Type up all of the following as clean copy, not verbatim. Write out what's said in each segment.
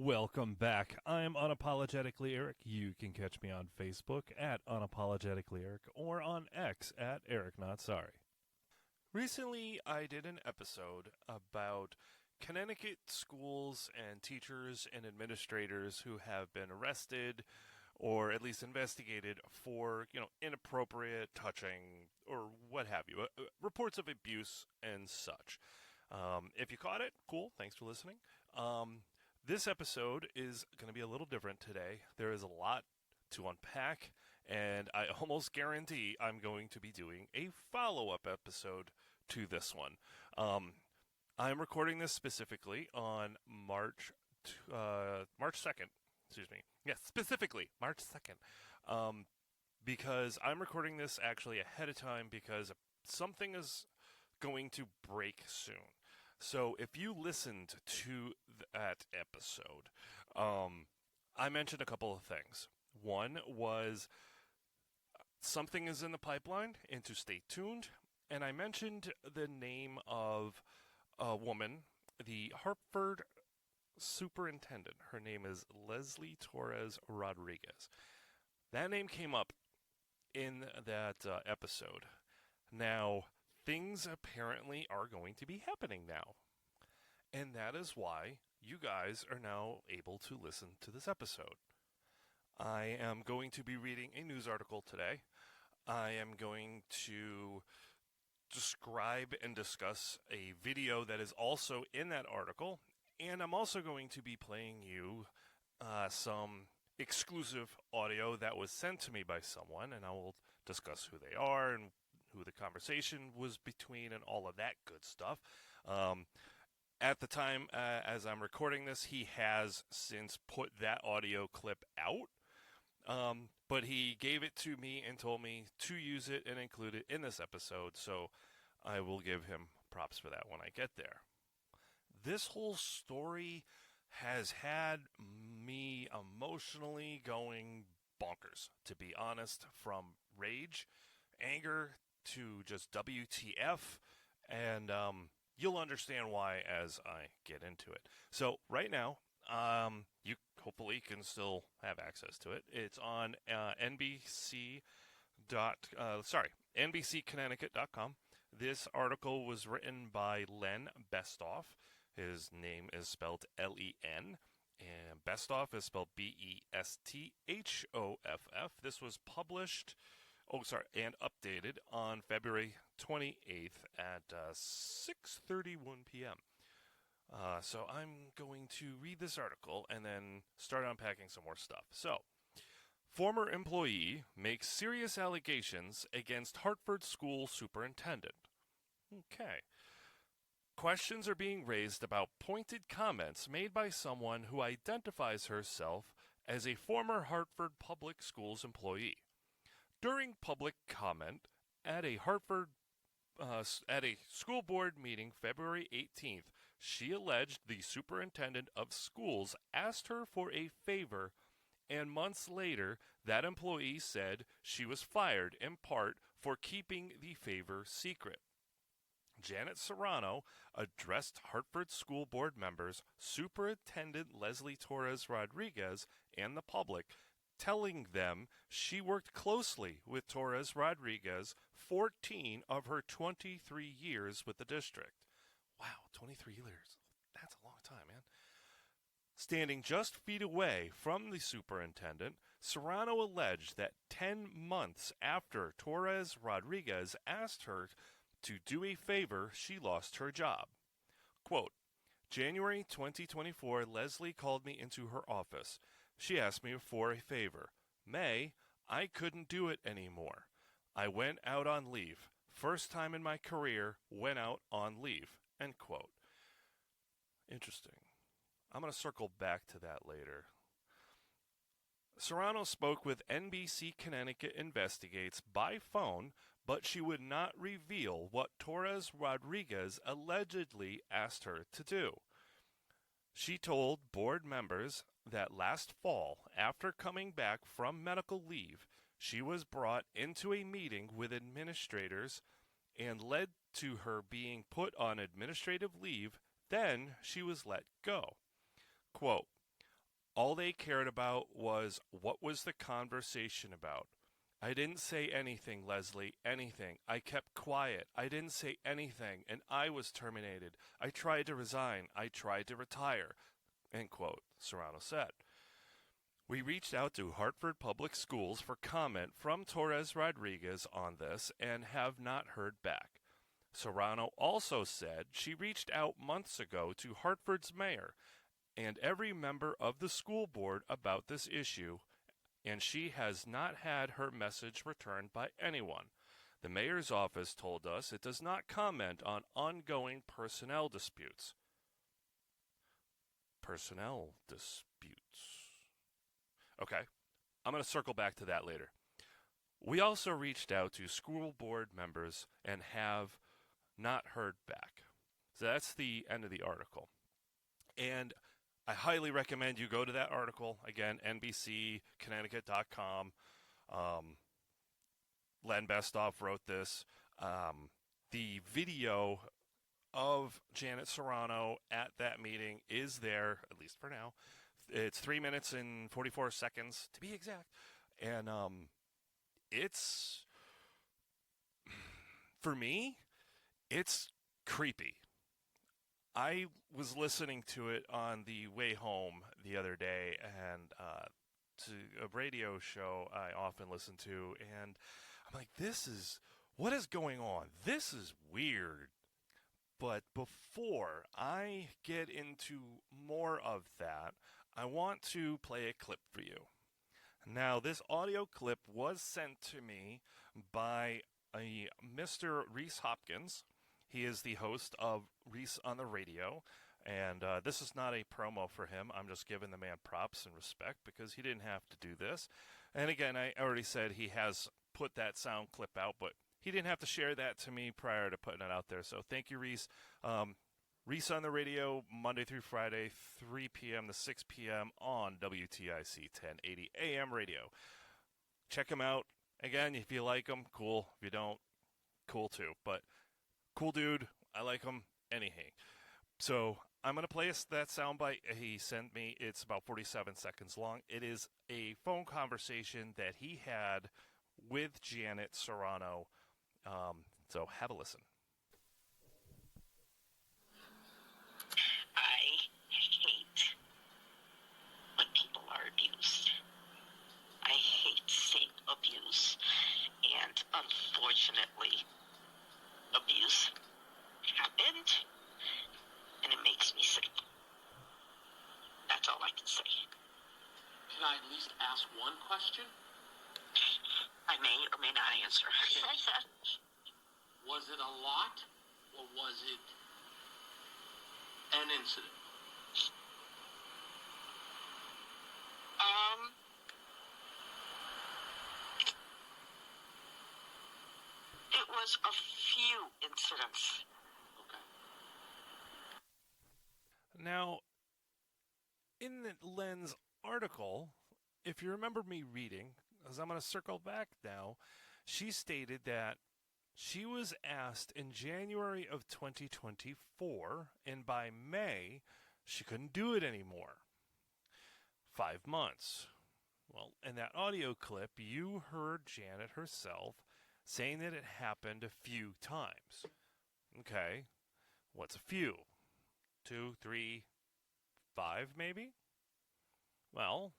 Welcome back. I'm Unapologetically Eric. You can catch me on Facebook at Unapologetically Eric or on X at Eric Not Sorry. Recently, I did an episode about Connecticut schools and teachers and administrators who have been arrested or at least investigated for, inappropriate touching or what have you, reports of abuse and such. If you caught it, cool. Thanks for listening. This episode is going to be a little different today. There is a lot to unpack, and I almost guarantee I'm going to be doing a follow-up episode to this one. I'm recording this specifically on March 2nd. Excuse me. Yes, specifically March 2nd. Because I'm recording this actually ahead of time because something is going to break soon. So if you listened to that episode, I mentioned a couple of things. One was something is in the pipeline and to stay tuned. And I mentioned the name of a woman, the Hartford superintendent. Her name is Leslie Torres Rodriguez. That name came up in that episode. Now, things apparently are going to be happening now. And that is why you guys are now able to listen to this episode. I am going to be reading a news article today. I am going to describe and discuss a video that is also in that article. And I'm also going to be playing you some exclusive audio that was sent to me by someone. And I will discuss who they are and who the conversation was between and all of that good stuff. At the time, as I'm recording this, he has since put that audio clip out. But he gave it to me and told me to use it and include it in this episode. So I will give him props for that when I get there. This whole story has had me emotionally going bonkers, to be honest, from rage, anger, to just WTF, and you'll understand why as I get into it. So right now, you hopefully can still have access to it. It's on NBCConnecticut.com. This article was written by Len Bestoff. His name is spelled L-E-N, and Bestoff is spelled B-E-S-T-H-O-F-F. This was published and updated on February 28th at 6:31 p.m. So I'm going to read this article and then start unpacking some more stuff. So, former employee makes serious allegations against Hartford school superintendent. Okay. Questions are being raised about pointed comments made by someone who identifies herself as a former Hartford Public Schools employee. During public comment at a school board meeting February 18th, she alleged the superintendent of schools asked her for a favor, and months later, that employee said she was fired in part for keeping the favor secret. Janet Serrano addressed Hartford School Board members, Superintendent Leslie Torres Rodriguez, and the public, telling them she worked closely with Torres Rodriguez 14 of her 23 years with the district. Wow, 23 years. That's a long time, man. Standing just feet away from the superintendent, Serrano alleged that 10 months after Torres Rodriguez asked her to do a favor, she lost her job. Quote, January 2024, Leslie called me into her office. She asked me for a favor. May, I couldn't do it anymore. I went out on leave. First time in my career, went out on leave. End quote. Interesting. I'm going to circle back to that later. Serrano spoke with NBC Connecticut Investigates by phone, but she would not reveal what Torres Rodriguez allegedly asked her to do. She told board members that last fall, after coming back from medical leave, she was brought into a meeting with administrators and led to her being put on administrative leave. Then she was let go. Quote, All they cared about was what was the conversation about. I didn't say anything, Leslie, anything. I kept quiet. I didn't say anything, and I was terminated. I tried to resign. I tried to retire. End quote, Serrano said. We reached out to Hartford Public Schools for comment from Torres Rodriguez on this and have not heard back. Serrano also said she reached out months ago to Hartford's mayor and every member of the school board about this issue, and she has not had her message returned by anyone. The mayor's office told us it does not comment on ongoing personnel disputes. Personnel disputes. Okay, I'm going to circle back to that later. We also reached out to school board members and have not heard back. So that's the end of the article. And I highly recommend you go to that article. Again, NBCConnecticut.com. Len Bestoff wrote this. The video of Janet Serrano at that meeting is there, at least for now. It's 3 minutes and 44 seconds, to be exact. And it's, for me, it's creepy. I was listening to it on the way home the other day, and to a radio show I often listen to, and I'm like, what is going on? This is weird. But before I get into more of that, I want to play a clip for you. Now, this audio clip was sent to me by a Mr. Reese Hopkins. He is the host of Reese on the Radio, and this is not a promo for him. I'm just giving the man props and respect because he didn't have to do this. And again, I already said he has put that sound clip out, but he didn't have to share that to me prior to putting it out there. So thank you, Reese. Reese on the Radio, Monday through Friday, 3 p.m. to 6 p.m. on WTIC 1080 AM radio. Check him out. Again, if you like him, cool. If you don't, cool too. But cool dude. I like him. Anyhow. So I'm going to play that soundbite he sent me. It's about 47 seconds long. It is a phone conversation that he had with Janet Serrano. So have a listen. I hate when people are abused. I hate seeing abuse. And unfortunately, abuse happened, and it makes me sick. That's all I can say. Can I at least ask one question? I may or may not answer. Was it a lot, or was it an incident? It was a few incidents. Okay. Now, in the Len's article, if you remember me reading, as I'm going to circle back now, she stated that she was asked in January of 2024, and by May, she couldn't do it anymore. 5 months. Well, in that audio clip, you heard Janet herself saying that it happened a few times. Okay, what's a few? 2, 3, 5 maybe? Well,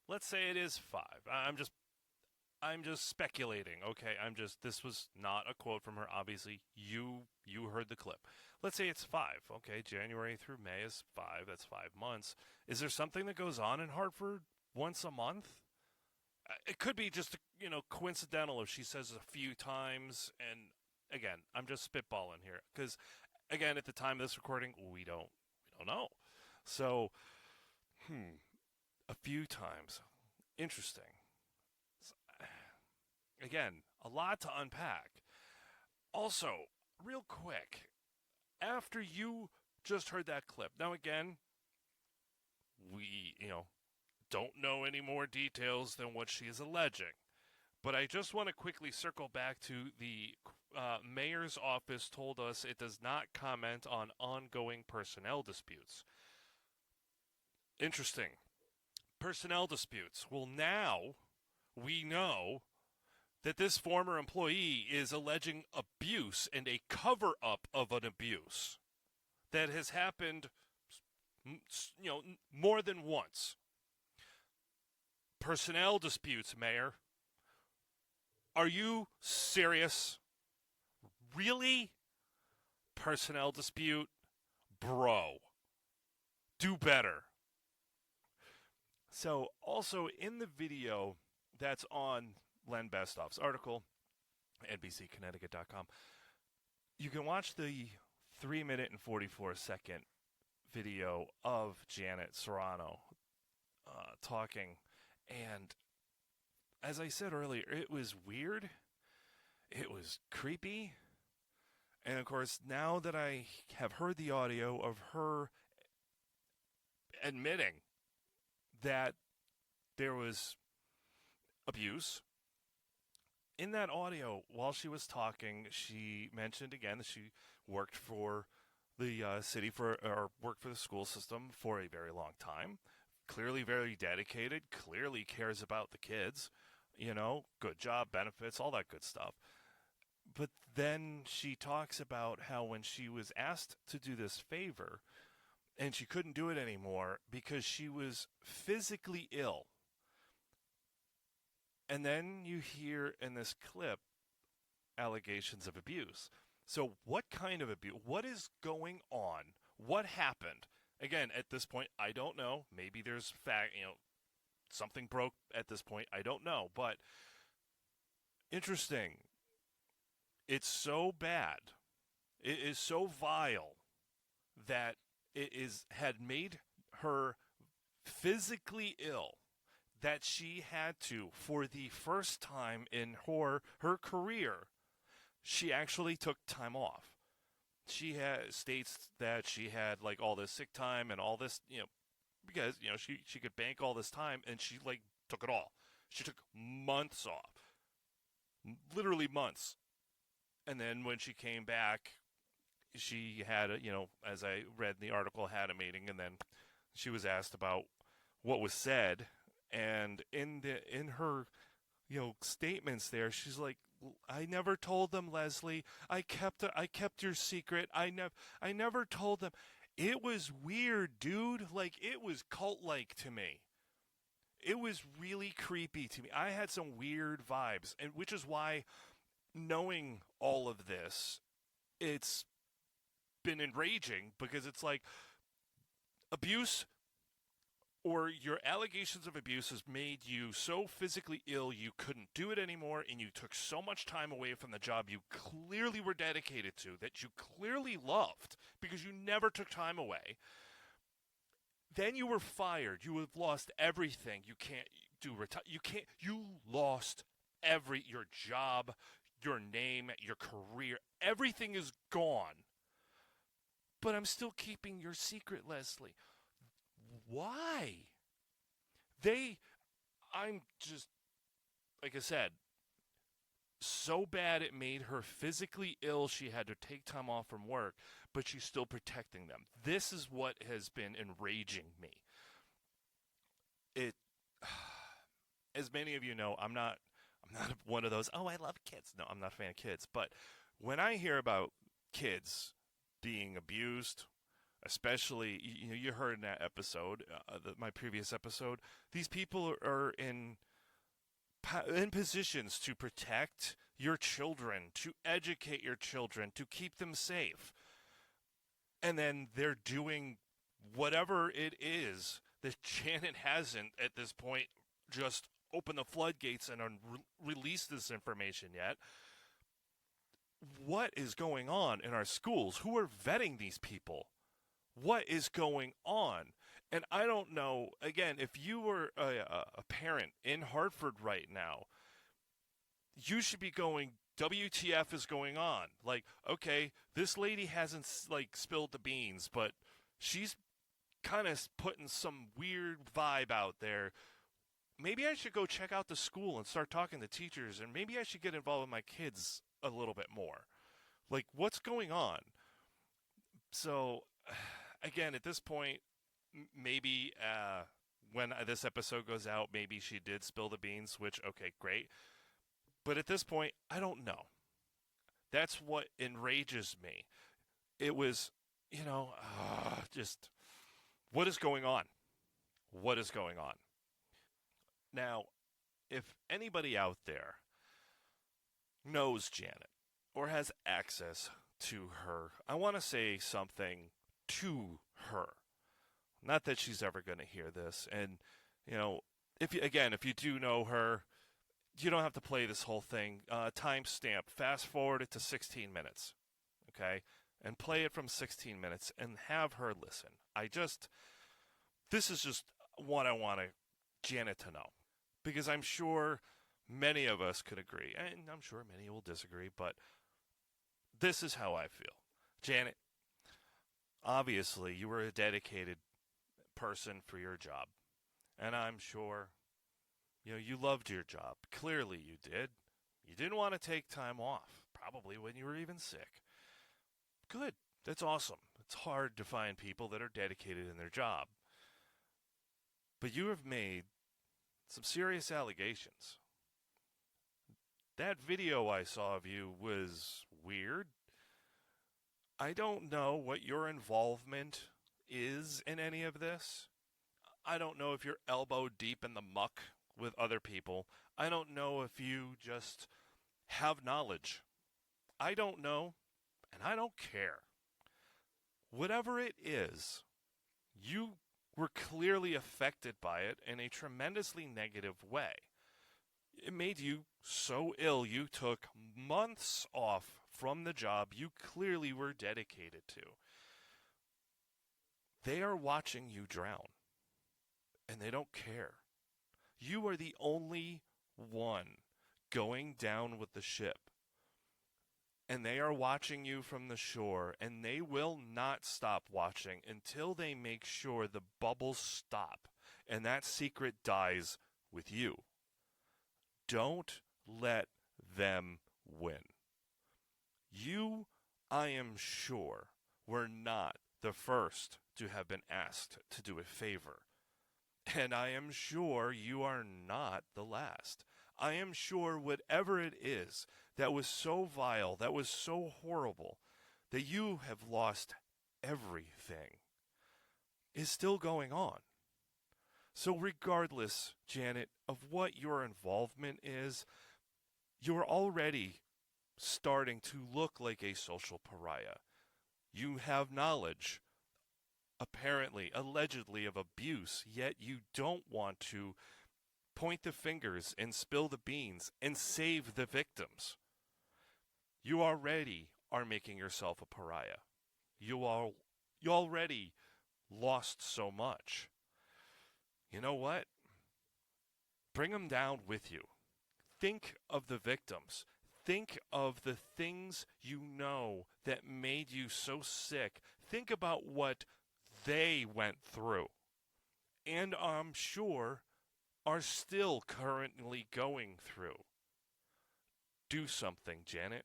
let's say it is 5. I'm just speculating. Okay, this was not a quote from her. Obviously, you heard the clip. Let's say it's 5. Okay, January through May is 5. That's 5 months. Is there something that goes on in Hartford once a month? It could be just, coincidental if she says a few times. And again, I'm just spitballing here because, again, at the time of this recording, we don't know. So, a few times. Interesting. Again, a lot to unpack. Also, real quick, after you just heard that clip, now again, we, don't know any more details than what she is alleging. But I just want to quickly circle back to the mayor's office told us it does not comment on ongoing personnel disputes. Interesting. personnel disputes. Well, now we know that this former employee is alleging abuse and a cover-up of an abuse that has happened, more than once. Personnel disputes, Mayor. Are you serious? Really? Personnel dispute? Bro. Do better. So, also in the video that's on Len Bestoff's article, NBCConnecticut.com, you can watch the 3-minute and 44-second video of Janet Serrano talking. And as I said earlier, it was weird. It was creepy. And of course, now that I have heard the audio of her admitting that there was abuse, in that audio, while she was talking, she mentioned again that she worked for the city or worked for the school system for a very long time. Clearly very dedicated, clearly cares about the kids, good job, benefits, all that good stuff. But then she talks about how when she was asked to do this favor and she couldn't do it anymore because she was physically ill. And then you hear in this clip allegations of abuse. So what kind of abuse? What is going on? What happened? Again, at this point, I don't know. Maybe there's something broke at this point. I don't know. But interesting. It's so bad. It is so vile that had made her physically ill that she had to, for the first time in her career, she actually took time off. She states that she had all this sick time and all this, because she could bank all this time, and she took it all. She took months off, literally months, and then when she came back, she had as I read in the article, had a meeting, and then she was asked about what was said, and in her statements there, she's like, I never told them, Leslie. I kept your secret. I never told them. It was weird, dude. It was cult-like to me. It was really creepy to me. I had some weird vibes, and which is why, knowing all of this, it's been enraging, because it's like abuse, or your allegations of abuse has made you so physically ill you couldn't do it anymore, and you took so much time away from the job you clearly were dedicated to, that you clearly loved, because you never took time away. Then you were fired. You have lost everything. You can't do you lost your job, your name, your career. Everything is gone. But I'm still keeping your secret, Leslie. Why? I'm just, like I said, so bad it made her physically ill she had to take time off from work, but she's still protecting them. This is what has been enraging me. As many of you know, I'm not one of those, I love kids. No, I'm not a fan of kids. But when I hear about kids being abused, especially, you heard in that episode, my previous episode, these people are in positions to protect your children, to educate your children, to keep them safe. And then they're doing whatever it is that Janet hasn't, at this point, just opened the floodgates and released this information yet. What is going on in our schools? Who are vetting these people? What is going on? And I don't know, again, if you were a parent in Hartford right now, you should be going, WTF is going on? Okay, this lady hasn't spilled the beans, but she's kind of putting some weird vibe out there. Maybe I should go check out the school and start talking to teachers, and maybe I should get involved with my kids a little bit more. What's going on? So, again, at this point, maybe when this episode goes out, maybe she did spill the beans, which, okay, great. But at this point, I don't know. That's what enrages me. It was, just what is going on? What is going on? Now, if anybody out there knows Janet or has access to her, I want to say something to her. Not that she's ever going to hear this. And, if you do know her, you don't have to play this whole thing. Timestamp, fast forward it to 16 minutes. Okay? And play it from 16 minutes and have her listen. This is just what I want Janet to know. Because I'm sure many of us could agree, and I'm sure many will disagree, but this is how I feel. Janet, obviously you were a dedicated person for your job. And I'm sure, you loved your job. Clearly you did. You didn't want to take time off, probably when you were even sick. Good. That's awesome. It's hard to find people that are dedicated in their job. But you have made some serious allegations. That video I saw of you was weird. I don't know what your involvement is in any of this. I don't know if you're elbow deep in the muck with other people. I don't know if you just have knowledge. I don't know, and I don't care. Whatever it is, you were clearly affected by it in a tremendously negative way. It made you so ill you took months off from the job you clearly were dedicated to. They are watching you drown, and they don't care. You are the only one going down with the ship, and they are watching you from the shore, and they will not stop watching until they make sure the bubbles stop and that secret dies with you. Don't let them win. You, I am sure, were not the first to have been asked to do a favor. And I am sure you are not the last. I am sure whatever it is that was so vile, that was so horrible, that you have lost everything, is still going on. So regardless, Janet, of what your involvement is, you're already starting to look like a social pariah. You have knowledge, apparently, allegedly, of abuse, yet you don't want to point the fingers and spill the beans and save the victims. You already are making yourself a pariah. You already lost so much. You know what? Bring them down with you. Think of the victims. Think of the things you know that made you so sick. Think about what they went through. And I'm sure are still currently going through. Do something, Janet.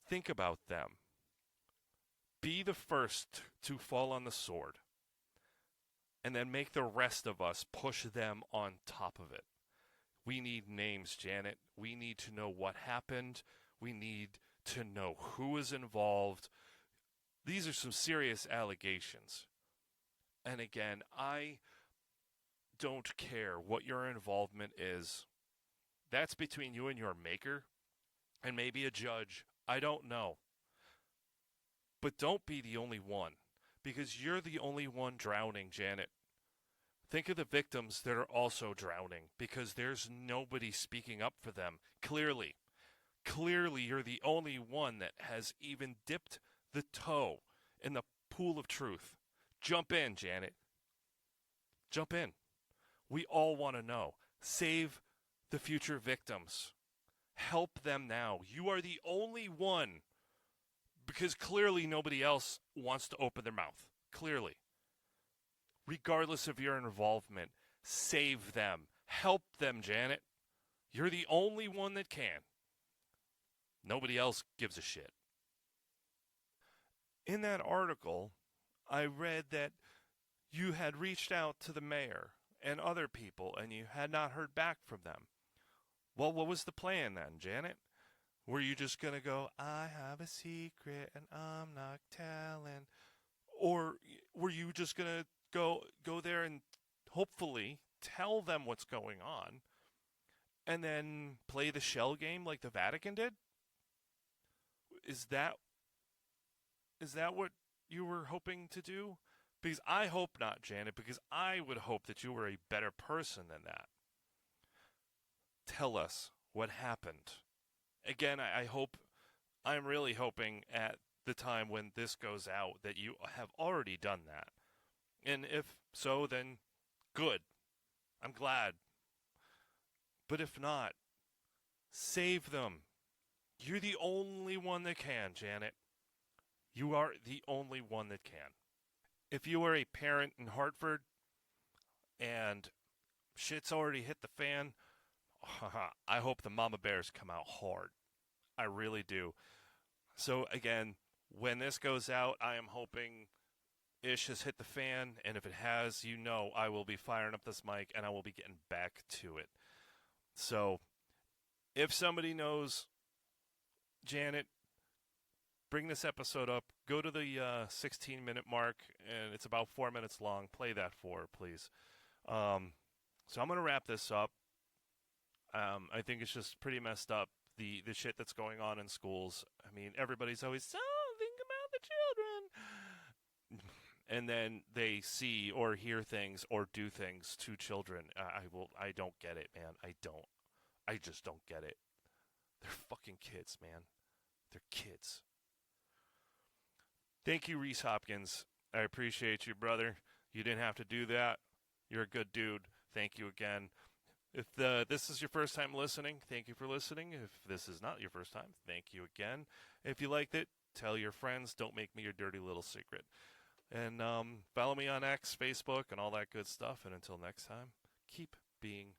Think about them. Be the first to fall on the sword. And then make the rest of us push them on top of it. We need names, Janet. We need to know what happened. We need to know who is involved. These are some serious allegations. And again, I don't care what your involvement is. That's between you and your maker and maybe a judge. I don't know. But don't be the only one, because you're the only one drowning, Janet. Think of the victims that are also drowning, because there's nobody speaking up for them. Clearly, you're the only one that has even dipped the toe in the pool of truth. Jump in, Janet. Jump in. We all want to know. Save the future victims. Help them now. You are the only one, because clearly nobody else wants to open their mouth. Clearly. Regardless of your involvement, save them. Help them, Janet. You're the only one that can. Nobody else gives a shit. In that article, I read that you had reached out to the mayor and other people and you had not heard back from them. Well, what was the plan then, Janet? Were you just going to go, I have a secret and I'm not telling? Or were you just going to go there and hopefully tell them what's going on and then play the shell game like the Vatican did? Is that what you were hoping to do? Because I hope not, Janet, because I would hope that you were a better person than that. Tell us what happened. Again, I'm really hoping at the time when this goes out that you have already done that. And if so, then good. I'm glad. But if not, save them. You're the only one that can, Janet. You are the only one that can. If you are a parent in Hartford and shit's already hit the fan, I hope the mama bears come out hard. I really do. So again, when this goes out, I am hoping ish has hit the fan, and if it has, I will be firing up this mic and I will be getting back to it. So if somebody knows Janet, bring this episode up. Go to the 16-minute mark, and it's about 4 minutes long. Play that for her, please. So I'm going to wrap this up. I think it's just pretty messed up, the shit that's going on in schools. I mean, everybody's always, think about the children. And then they see or hear things or do things to children. I don't get it, man. I just don't get it. They're fucking kids, man. They're kids. Thank you, Reese Hopkins. I appreciate you, brother. You didn't have to do that. You're a good dude. Thank you again. If this is your first time listening, thank you for listening. If this is not your first time, thank you again. If you liked it, tell your friends. Don't make me your dirty little secret. And follow me on X, Facebook, and all that good stuff. And until next time, keep being